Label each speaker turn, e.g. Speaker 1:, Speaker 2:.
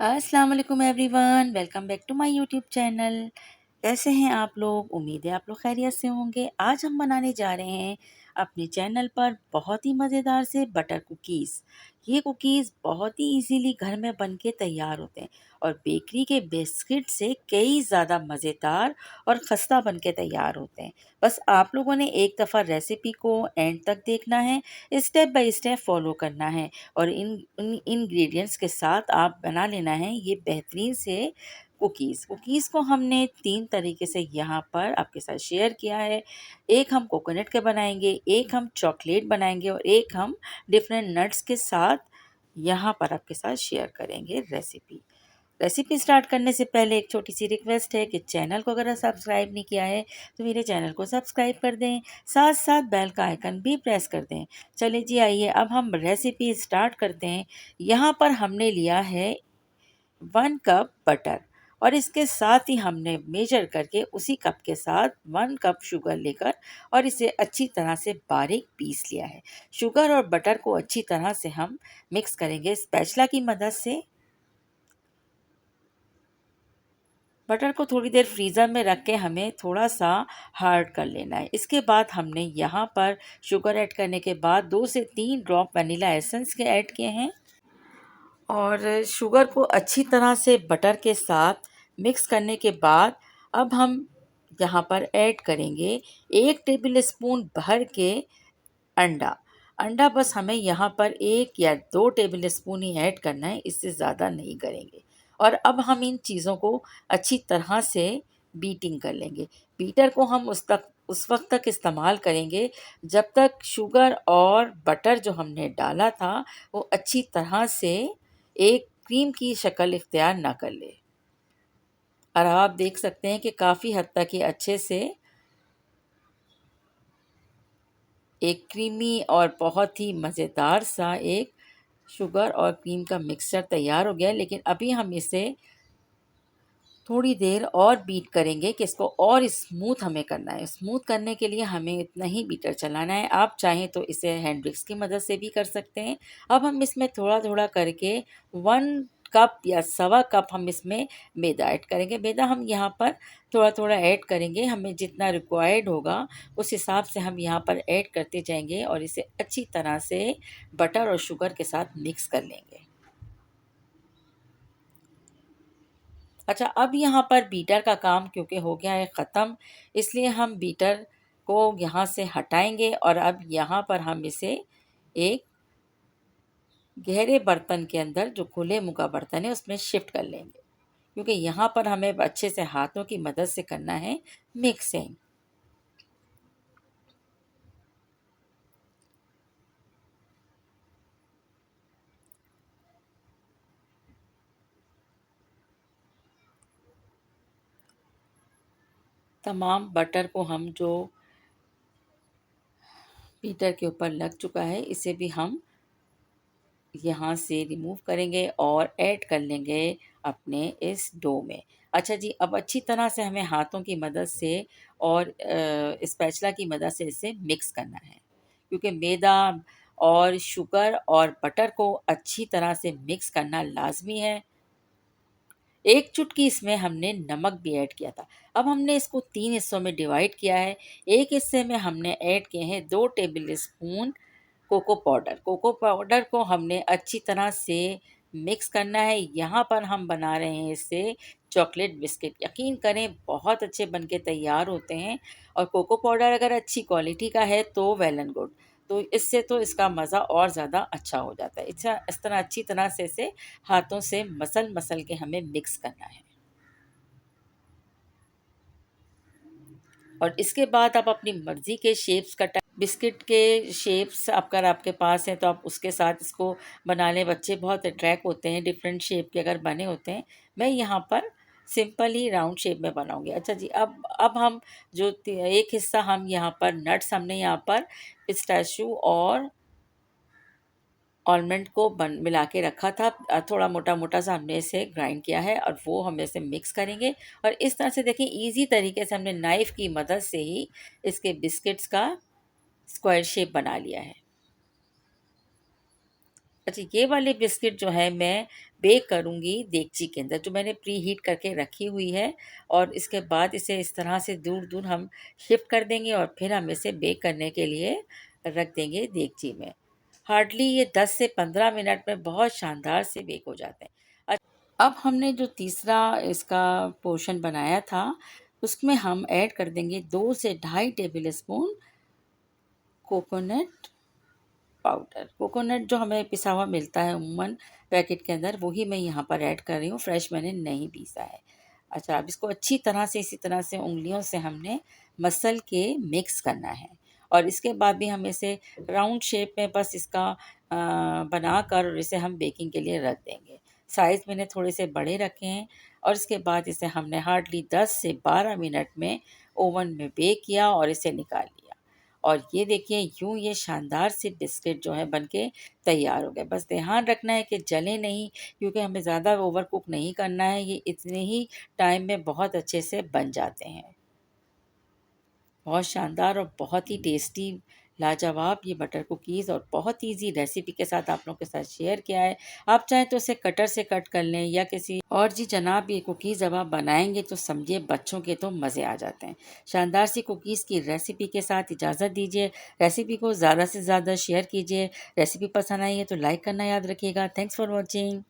Speaker 1: अस्सलाम वालेकुम everyone, welcome back to my YouTube channel. कैसे हैं आप लोग? उम्मीद है आप लोग खैरियत से होंगे। आज हम बनाने जा रहे हैं अपने चैनल पर बहुत ही मज़ेदार से बटर कुकीज़। ये कुकीज़ बहुत ही इजीली घर में बन के तैयार होते हैं और बेकरी के बिस्किट से कई ज़्यादा मज़ेदार और खस्ता बन के तैयार होते हैं। बस आप लोगों ने एक दफ़ा रेसिपी को एंड तक देखना है, स्टेप बाय स्टेप फॉलो करना है और इन इंग्रेडिएंट्स के साथ आप बना लेना है ये बेहतरीन से कुकीज़ को हमने 3 तरीके से यहाँ पर आपके साथ शेयर किया है। एक हम कोकोनट के बनाएँगे, एक हम चॉकलेट बनाएँगे और एक हम डिफरेंट नट्स के साथ यहाँ पर आपके साथ शेयर करेंगे रेसिपी। रेसिपी स्टार्ट करने से पहले एक छोटी-सी रिक्वेस्ट है कि चैनल को अगर सब्सक्राइब नहीं किया है, तो मेरे चैनल को सब्सक्राइब कर दें, साथ-साथ बेल का आइकन भी प्रेस कर दें। चलिए जी आइए अब हम रेसिपी स्टार्ट करते हैं। यहाँ पर हमने लिया है 1 कप बटर और इसके साथ ही हमने मेजर करके उसी कप के साथ 1 कप शुगर लेकर और इसे अच्छी तरह से बारीक पीस लिया है। शुगर और बटर को अच्छी तरह से हम मिक्स करेंगे स्पैचुला की मदद से। बटर को थोड़ी देर फ्रीज़र में रख के हमें थोड़ा-सा हार्ड कर लेना है। इसके बाद हमने यहाँ पर शुगर ऐड करने के बाद 2 से 3 ड्रॉप वनीला एसेंस के ऐड किए हैं और शुगर को अच्छी तरह से बटर के साथ मिक्स करने के बाद अब हम यहाँ पर ऐड करेंगे 1 टेबल स्पून भर के अंडा। अंडा बस हमें यहाँ पर 1 या 2 टेबल स्पून ही ऐड करना है, इससे ज़्यादा नहीं करेंगे। और अब हम इन चीज़ों को अच्छी तरह से बीटिंग कर लेंगे। बीटर को हम उस वक़्त तक इस्तेमाल करेंगे जब तक शुगर और बटर जो हमने डाला था वो अच्छी तरह से एक क्रीम की शक्ल इख्तियार ना कर ले। और आप देख सकते हैं कि काफ़ी हद तक ये अच्छे से एक क्रीमी और बहुत ही मज़ेदार सा एक शुगर और क्रीम का मिक्सचर तैयार हो गया है। लेकिन अभी हम इसे थोड़ी देर और बीट करेंगे कि इसको और स्मूथ हमें करना है। स्मूथ करने के लिए हमें इतना ही बीटर चलाना है। आप चाहें तो इसे हैंड विक्स की मदद से भी कर सकते हैं। अब हम इसमें थोड़ा-थोड़ा करके 1 कप या सवा कप हम इसमें मैदा ऐड करेंगे। मैदा हम यहाँ पर थोड़ा-थोड़ा ऐड करेंगे, हमें जितना रिक्वायर्ड होगा उस हिसाब से हम यहाँ पर ऐड करते जाएँगे और इसे अच्छी तरह से बटर और शुगर के साथ मिक्स कर लेंगे। अच्छा, अब यहाँ पर बीटर का काम क्योंकि हो गया है ख़त्म, इसलिए हम बीटर को यहाँ से हटाएँगे और अब यहाँ पर हम इसे एक गहरे बर्तन के अंदर जो खुले मुँह का बर्तन है उसमें शिफ्ट कर लेंगे। क्योंकि यहाँ पर हमें अच्छे से हाथों की मदद से करना है मिक्सिंग। तमाम बटर को हम जो बीटर के ऊपर लग चुका है इसे भी हम यहाँ से रिमूव करेंगे और ऐड कर लेंगे अपने इस डो में। अच्छा जी, अब अच्छी तरह से हमें हाथों की मदद से और स्पैचुला की मदद से इसे मिक्स करना है। क्योंकि मैदा और शुगर और बटर को अच्छी तरह से मिक्स करना लाज़मी है। 1 चुटकी इसमें हमने नमक भी ऐड किया था। अब हमने इसको 3 हिस्सों में डिवाइड किया है। एक हिस्से में हमने ऐड किए हैं 2 tablespoon cocoa powder. Cocoa powder को हमने अच्छी तरह से मिक्स करना है। यहाँ पर हम बना रहे हैं इससे चॉकलेट बिस्किट। यकीन करें बहुत अच्छे बन के तैयार होते हैं और कोको पाउडर अगर अच्छी क्वालिटी का है तो वेल एंड गुड। तो इससे तो इसका मज़ा और ज़्यादा अच्छा हो जाता है। इस तरह अच्छी तरह से इसे हाथों से मसल-मसल के हमें मिक्स करना है। और इसके बाद आप अपनी मर्ज़ी के शेप्स कटा बिस्किट के शेप्स अगर आपके पास हैं तो आप उसके साथ इसको बना लें। बच्चे बहुत अट्रैक्ट होते हैं डिफरेंट शेप के अगर बने होते हैं। मैं यहाँ पर सिंपल ही राउंड शेप में बनाऊँगी। अच्छा जी, अब हम जो एक हिस्सा हम यहाँ पर नट्स हमने यहाँ पर पिस्ताशियो और आलमंड को बन मिला के रखा था। थोड़ा मोटा-मोटा सा हमने इसे ग्राइंड किया है और वो हम इसे मिक्स करेंगे और इस तरह से देखिए ईज़ी तरीके से हमने नाइफ़ की मदद से ही इसके बिस्किट्स का स्क्वायर शेप बना लिया है। अच्छा, ये वाले बिस्किट जो है मैं बेक करूँगी देगची के अंदर, जो मैंने प्री हीट करके रखी हुई है, और इसके बाद इसे इस तरह से दूर-दूर हम शिफ्ट कर देंगे और फिर हम इसे बेक करने के लिए रख देंगे देगची में। हार्डली ये 10 से 15 मिनट में बहुत शानदार से बेक हो जाते हैं। अब हमने जो तीसरा इसका पोर्शन बनाया था, उसमें हम ऐड कर देंगे 2 से ढाई table spoon coconut powder. Coconut जो हमें पिसा हुआ मिलता है अमूमन पैकेट के अंदर, वही मैं यहाँ पर ऐड कर रही हूँ, फ्रेश मैंने नहीं पीसा है। अच्छा, अब इसको अच्छी तरह से इसी तरह से उँगलियों से हमने मसल के मिक्स करना है, और इसके बाद भी हम इसे राउंड शेप में बस इसका बनाकर और इसे हम बेकिंग के लिए रख देंगे। साइज़ मैंने थोड़े से बड़े रखे हैं, और इसके बाद इसे हमने हार्डली 10 से 12 मिनट में ओवन में बेक किया और इसे निकाल लिया। और ये देखिए, यूँ ये शानदार से बिस्किट जो है बनके तैयार हो गए। बस ध्यान रखना है कि जले नहीं, क्योंकि हमें ज़्यादा ओवर कुक नहीं करना है। ये इतने ही टाइम में बहुत अच्छे से बन जाते हैं। बहुत शानदार और बहुत ही टेस्टी, लाजवाब ये बटर कुकीज़, और बहुत ईज़ी रेसिपी के साथ आप लोगों के साथ शेयर किया है। आप चाहें तो इसे कटर से कट कर लें या किसी और। जी जनाब, ये कुकीज़ जब आप बनाएंगे तो समझिए बच्चों के तो मज़े आ जाते हैं। शानदार सी कुकीज़ की रेसिपी के साथ इजाज़त दीजिए। रेसिपी को ज़्यादा से ज़्यादा शेयर कीजिए। रेसिपी पसंद आई है तो लाइक करना याद रखिएगा। Thanks for watching.